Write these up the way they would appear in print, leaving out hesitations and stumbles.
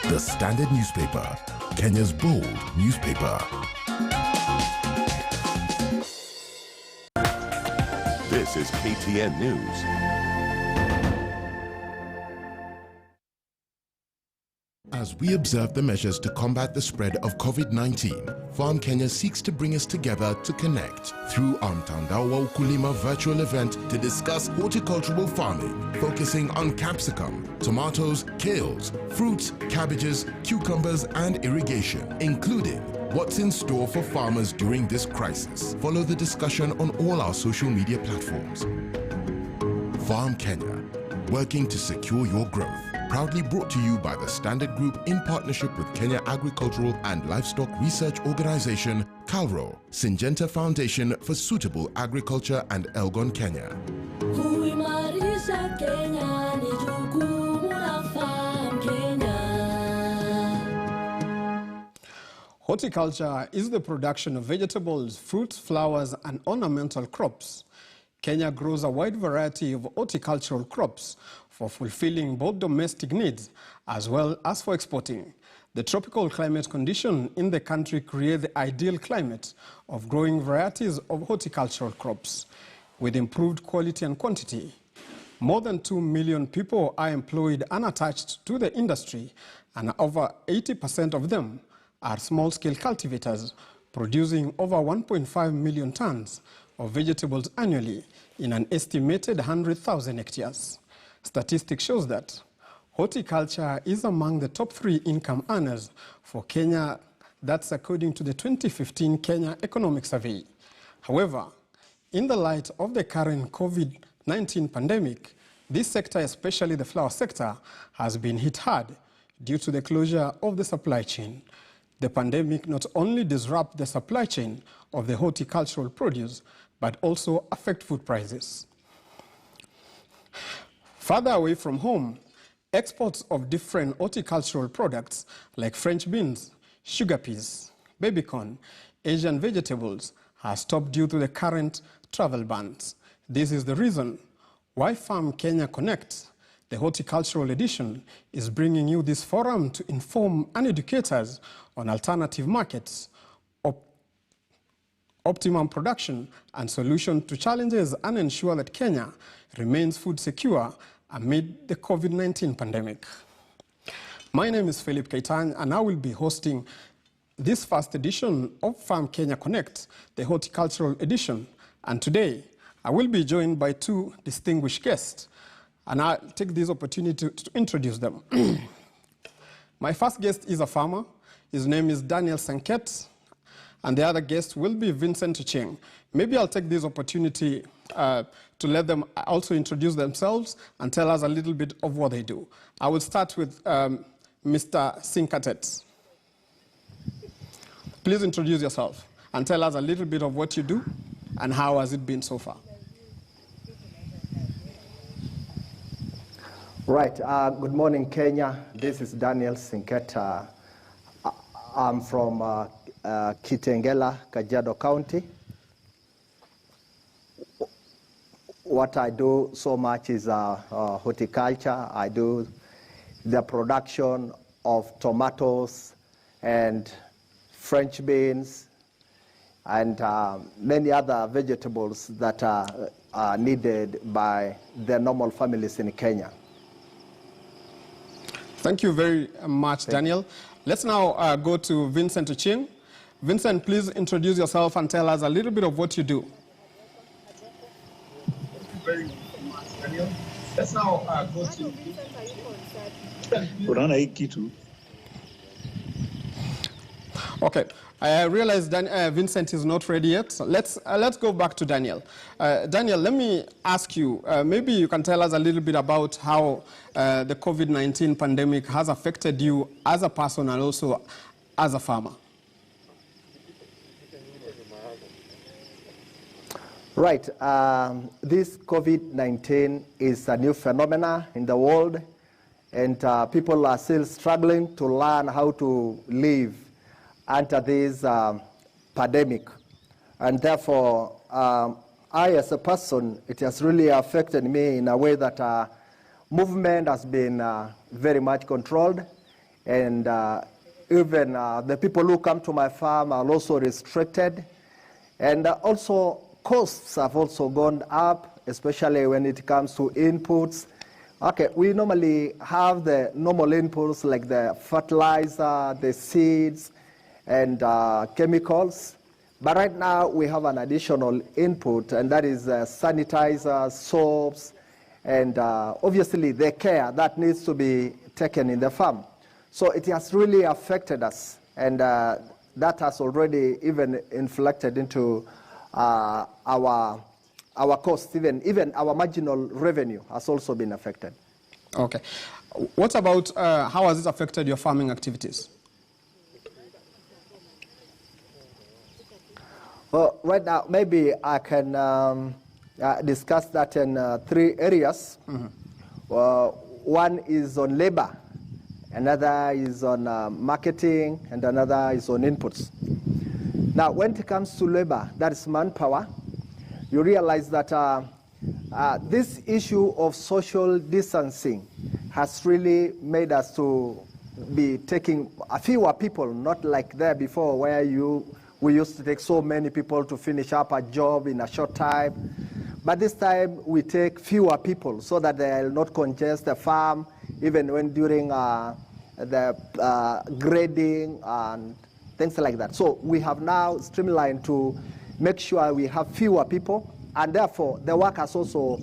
The Standard newspaper, Kenya's bold newspaper. This is KTN News. As we observe the measures to combat the spread of COVID-19, Farm Kenya seeks to bring us together to connect through our Mtandao wa Ukulima virtual event to discuss horticultural farming, focusing on capsicum, tomatoes, kales, fruits, cabbages, cucumbers, and irrigation, including what's in store for farmers during this crisis. Follow the discussion on all our social media platforms. Farm Kenya, working to secure your growth. Proudly brought to you by the Standard Group in partnership with Kenya Agricultural and Livestock Research Organization, CALRO, Syngenta Foundation for Suitable Agriculture, and Elgon Kenya. Horticulture is the production of vegetables, fruits, flowers, and ornamental crops. Kenya grows a wide variety of horticultural crops for fulfilling both domestic needs as well as for exporting. The tropical climate condition in the country create the ideal climate of growing varieties of horticultural crops with improved quality and quantity. More than 2 million people are employed and attached to the industry, and over 80% of them are small-scale cultivators producing over 1.5 million tons of vegetables annually in an estimated 100,000 hectares. Statistics shows that horticulture is among the top 3 income earners for Kenya. That's according to the 2015 Kenya Economic Survey. However, in the light of the current COVID-19 pandemic, this sector, especially the flower sector, has been hit hard due to the closure of the supply chain. The pandemic not only disrupted the supply chain of the horticultural produce, but also affect food prices. Further away from home, exports of different horticultural products like French beans, sugar peas, baby corn, Asian vegetables have stopped due to the current travel bans. This is the reason why FarmKenya Konnect, the horticultural edition, is bringing you this forum to inform and educate us on alternative markets, optimum production, and solution to challenges, and ensure that Kenya remains food secure amid the COVID-19 pandemic. My name is Philip Kaitan, and I will be hosting this first edition of FarmKenya Konnect, the horticultural edition. And today, I will be joined by 2 distinguished guests, and I'll take this opportunity to introduce them. My first guest is a farmer. His name is Daniel Sanket, and the other guest will be Vincent Cheng. Maybe I'll take this opportunity to let them also introduce themselves and tell us a little bit of what they do. I will start with Mr. Sinkatet. Please introduce yourself and tell us a little bit of what you do and how has it been so far. Right. Good morning, Kenya. This is Daniel Sinket. I'm from Kitengela, Kajiado County. What I do so much is horticulture. I do the production of tomatoes and French beans and many other vegetables that are needed by the normal families in Kenya. Thank you very much, Daniel. Let's now go to Vincent Cheng. Vincent, please introduce yourself and tell us a little bit of what you do. Thank you very much, Daniel. Let's now go to Okay, I realize Vincent is not ready yet. So let's go back to Daniel. Daniel, let me ask you, maybe you can tell us a little bit about how the COVID-19 pandemic has affected you as a person and also as a farmer. Right. This COVID-19 is a new phenomena in the world, and people are still struggling to learn how to live under this pandemic. And therefore, I, as a person, it has really affected me in a way that movement has been very much controlled. and even the people who come to my farm are also restricted. And also costs have also gone up, especially when it comes to inputs. Okay, we normally have the normal inputs like the fertilizer, the seeds, and chemicals. But right now we have an additional input, and that is sanitizers, soaps, and obviously the care that needs to be taken in the farm. So it has really affected us, and that has already even inflected into our costs, even our marginal revenue has also been affected. Okay. What about how has it affected your farming activities? Well, right now, maybe I can discuss that in 3 areas. One is on labor, another is on marketing, and another is on inputs. Now, when it comes to labor, that is manpower, you realize that this issue of social distancing has really made us to be taking fewer people, not like there before where we used to take so many people to finish up a job in a short time. But this time we take fewer people so that they will not congest the farm, even when during the grading and things like that. So we have now streamlined to make sure we have fewer people, and therefore the work has also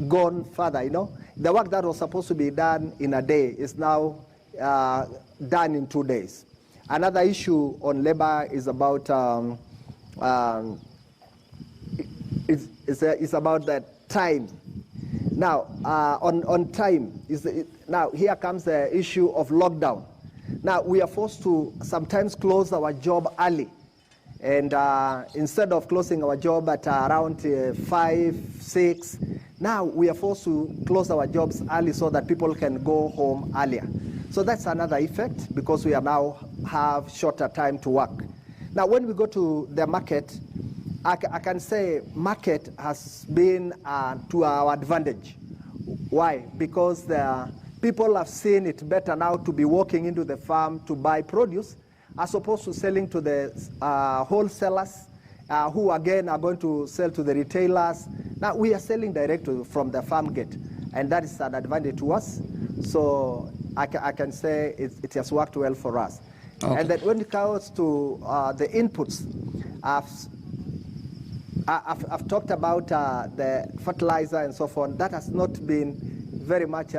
gone further. The work that was supposed to be done in a day is now done in 2 days. Another issue on labor is about it's about the time. Now, on time, now here comes the issue of lockdown. Now, we are forced to sometimes close our job early. And instead of closing our job at around 5, 6, now we are forced to close our jobs early so that people can go home earlier. So that's another effect, because we now have shorter time to work. Now, when we go to the market, I can say market has been to our advantage. Why? Because the people have seen it better now to be walking into the farm to buy produce, as opposed to selling to the wholesalers, who again are going to sell to the retailers. Now we are selling direct from the farm gate, and that is an advantage to us. So I can say it has worked well for us. Okay. And then when it comes to the inputs, I've talked about the fertilizer and so forth. That has not been very much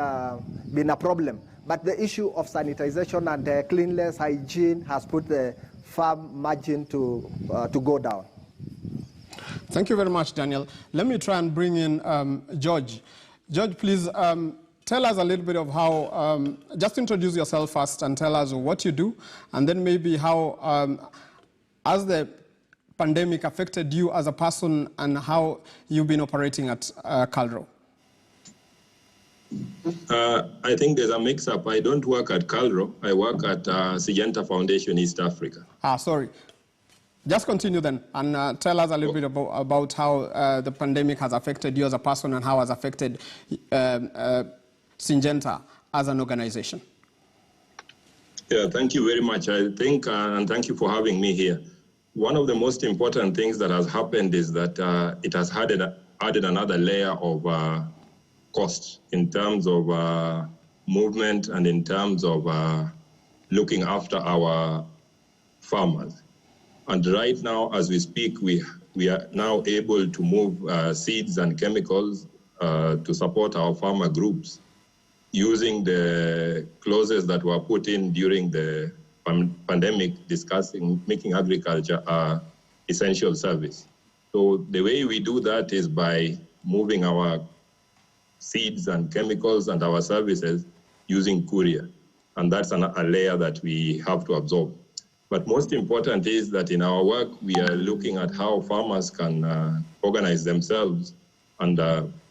been a problem. But the issue of sanitization and cleanliness, hygiene has put the farm margin to go down. Thank you very much, Daniel. Let me try and bring in George. George, please tell us a little bit of how, just introduce yourself first and tell us what you do, and then maybe how, as the pandemic affected you as a person and how you've been operating at Calro. I think there's a mix-up. I don't work at Calro. I work at Syngenta Foundation East Africa. Sorry. Just continue then and tell us a little bit about how the pandemic has affected you as a person and how it has affected Syngenta as an organization. Yeah, thank you very much. I think, and thank you for having me here. One of the most important things that has happened is that it has added another layer of cost in terms of movement and in terms of looking after our farmers. And right now, as we speak, we are now able to move seeds and chemicals to support our farmer groups using the clauses that were put in during the pandemic, discussing making agriculture an essential service. So the way we do that is by moving our seeds and chemicals and our services using courier. And that's a layer that we have to absorb. But most important is that in our work, we are looking at how farmers can organize themselves and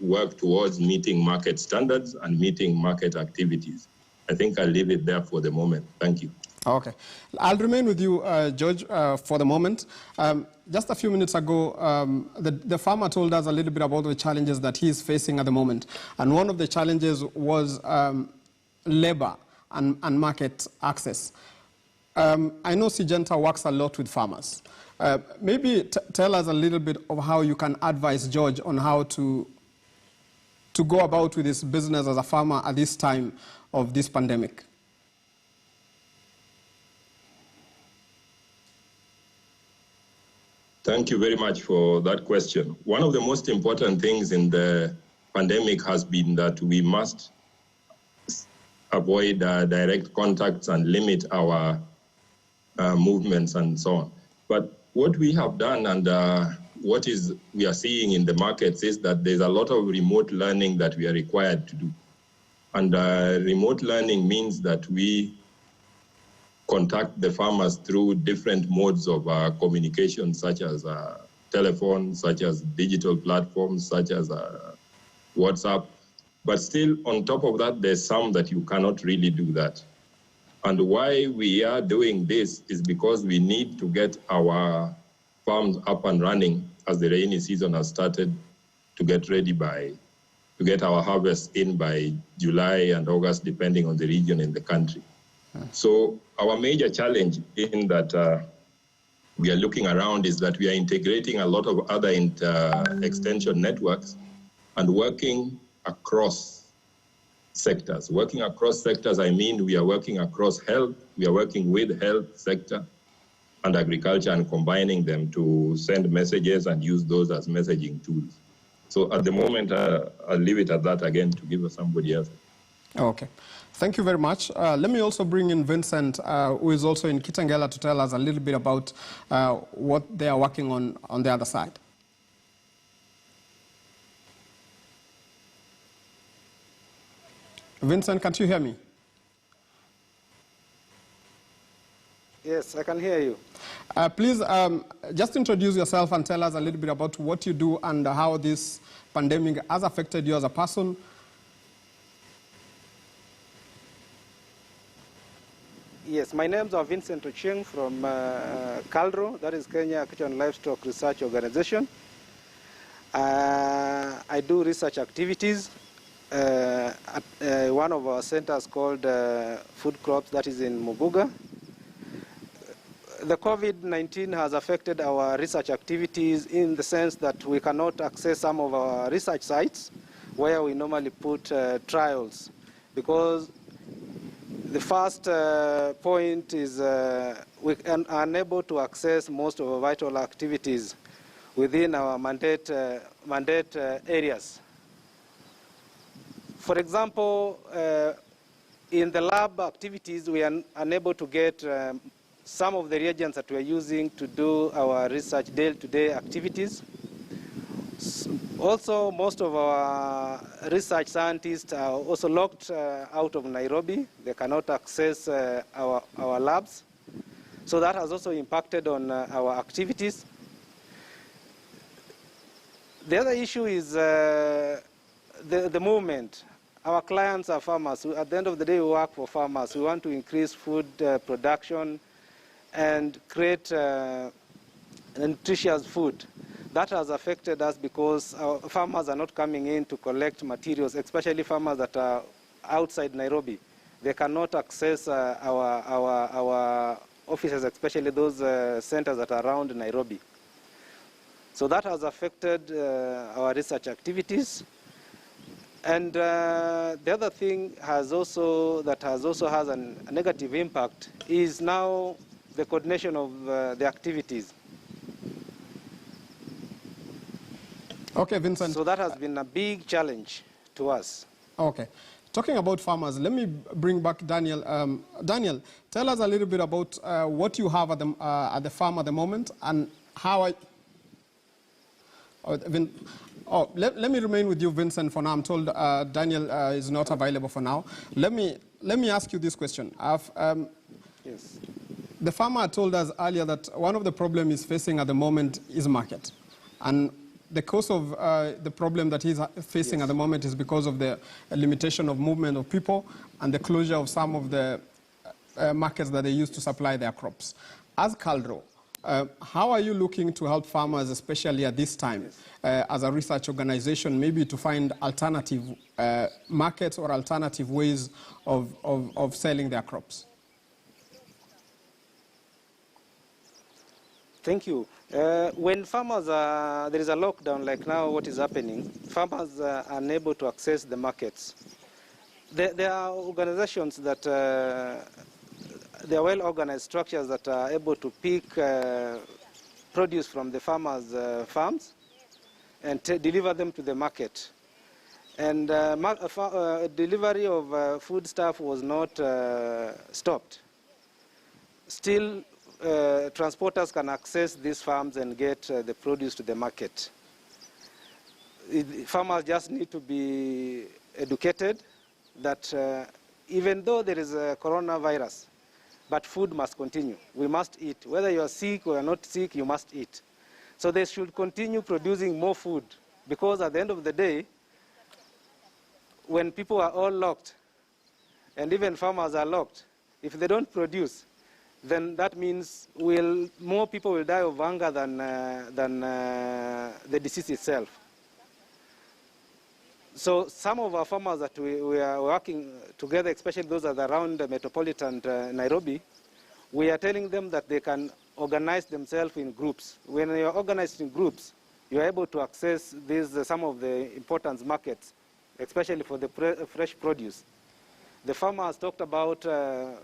work towards meeting market standards and meeting market activities. I think I'll leave it there for the moment. Thank you. Okay. I'll remain with you, George, for the moment. Just a few minutes ago, the farmer told us a little bit about the challenges that he is facing at the moment. And one of the challenges was labor and market access. I know Syngenta works a lot with farmers. Maybe tell us a little bit of how you can advise George on how to go about with his business as a farmer at this time of this pandemic. Thank you very much for that question. One of the most important things in the pandemic has been that we must avoid direct contacts and limit our movements and so on. But what we have done and we are seeing in the markets is that there's a lot of remote learning that we are required to do. And remote learning means that we contact the farmers through different modes of communication, such as telephone, such as digital platforms, such as WhatsApp. But still, on top of that, there's some that you cannot really do that. And why we are doing this is because we need to get our farms up and running as the rainy season has started, to get ready to get our harvest in by July and August, depending on the region in the country. So our major challenge in that we are looking around is that we are integrating a lot of other extension networks and working across sectors. Working across sectors, I mean we are working across health, we are working with health sector and agriculture and combining them to send messages and use those as messaging tools. So at the moment, I'll leave it at that again to give somebody else. Okay. Thank you very much. Let me also bring in Vincent, who is also in Kitengela, to tell us a little bit about what they are working on the other side. Vincent, can't you hear me? Yes, I can hear you. Please just introduce yourself and tell us a little bit about what you do and how this pandemic has affected you as a person. Yes, my name is Vincent Ochieng from KALRO, that is Kenya Kitchen Livestock Research Organization. I do research activities at one of our centers called Food Crops, that is in Mubuga. The COVID-19 has affected our research activities in the sense that we cannot access some of our research sites where we normally put trials, because the first point is we are unable to access most of our vital activities within our mandate areas. For example, in the lab activities, we are unable to get some of the reagents that we are using to do our research day-to-day activities. Also, most of our research scientists are also locked out of Nairobi. They cannot access our labs. So that has also impacted on our activities. The other issue is the movement. Our clients are farmers. At the end of the day, we work for farmers. We want to increase food production and create nutritious food. That has affected us because our farmers are not coming in to collect materials, especially farmers that are outside Nairobi. They cannot access our offices, especially those centers that are around Nairobi. So that has affected our research activities. And the other thing has also has a negative impact is now the coordination of the activities. Okay, Vincent. So that has been a big challenge to us. Okay. Talking about farmers, let me bring back Daniel. Daniel, tell us a little bit about what you have at the farm at the moment and how let me remain with you, Vincent, for now. I'm told Daniel is not available for now. Let me ask you this question. Yes. The farmer told us earlier that one of the problems he's facing at the moment is market. And the cause of the problem that he's facing at the moment is because of the limitation of movement of people and the closure of some of the markets that they use to supply their crops. As KALRO, How are you looking to help farmers, especially at this time, as a research organization, maybe to find alternative markets or alternative ways of selling their crops? Thank you. When farmers there is a lockdown like now, what is happening, farmers are unable to access the markets. There are organizations that, they are well-organized structures that are able to pick produce from the farmers' farms and deliver them to the market. And delivery of foodstuff was not stopped. Still, transporters can access these farms and get the produce to the market. Farmers just need to be educated that even though there is a coronavirus, but food must continue. We must eat. Whether you are sick or you are not sick, you must eat. So they should continue producing more food, because at the end of the day, when people are all locked, and even farmers are locked, if they don't produce, then that means more people will die of hunger than the disease itself. So some of our farmers that we are working together, especially those that are around metropolitan Nairobi, we are telling them that they can organize themselves in groups. When you are organized in groups, you are able to access some of the important markets, especially for the fresh produce. The farmer has talked about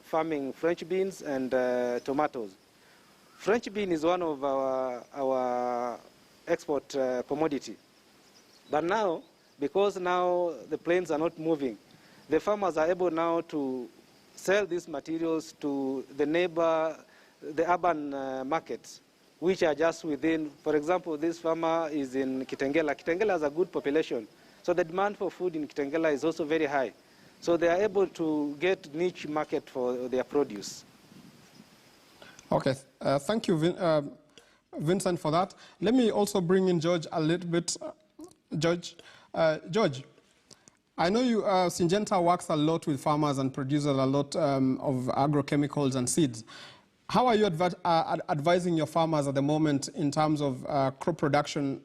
farming French beans and tomatoes. French bean is one of our export commodity. But now, because now the planes are not moving, the farmers are able now to sell these materials to the urban markets, which are just within. For example, this farmer is in Kitengela. Kitengela has a good population, so the demand for food in Kitengela is also very high. So they are able to get niche market for their produce. Okay, thank you, Vincent, for that. Let me also bring in George a little bit. George, I know Syngenta works a lot with farmers and produces a lot of agrochemicals and seeds. How are you advising your farmers at the moment in terms of crop production?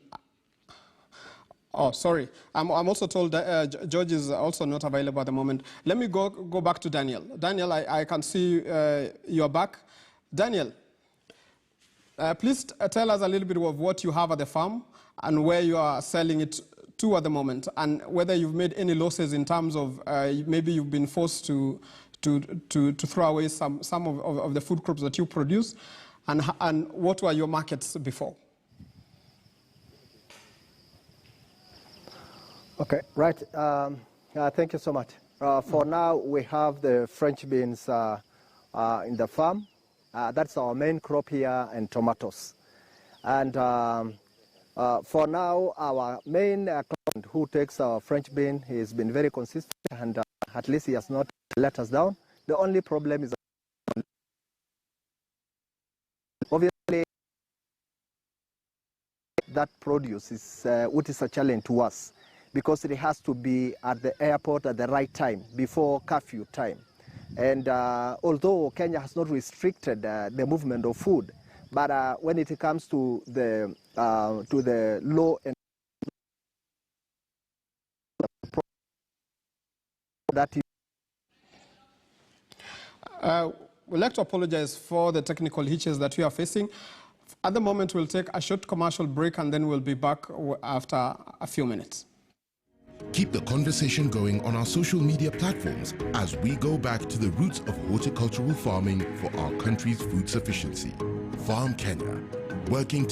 Oh, sorry. I'm also told that George is also not available at the moment. Let me go back to Daniel. Daniel, I can see you're back. Daniel, please tell us a little bit of what you have at the farm and where you are selling it to at the moment, and whether you've made any losses in terms of maybe you've been forced to throw away some of the food crops that you produce, and what were your markets before? Okay, right. Thank you so much. For now, we have the French beans in the farm. That's our main crop here, and tomatoes. And for now, our main client who takes our French bean, he has been very consistent, and at least he has not let us down. The only problem is obviously that produce is what is a challenge to us, because it has to be at the airport at the right time, before curfew time. And although Kenya has not restricted the movement of food, but when it comes to the law and that is we'd like to apologize for the technical hitches that we are facing. At the moment, we'll take a short commercial break, and then we'll be back after a few minutes. Keep the conversation going on our social media platforms as we go back to the roots of horticultural farming for our country's food sufficiency. Farm Kenya, working to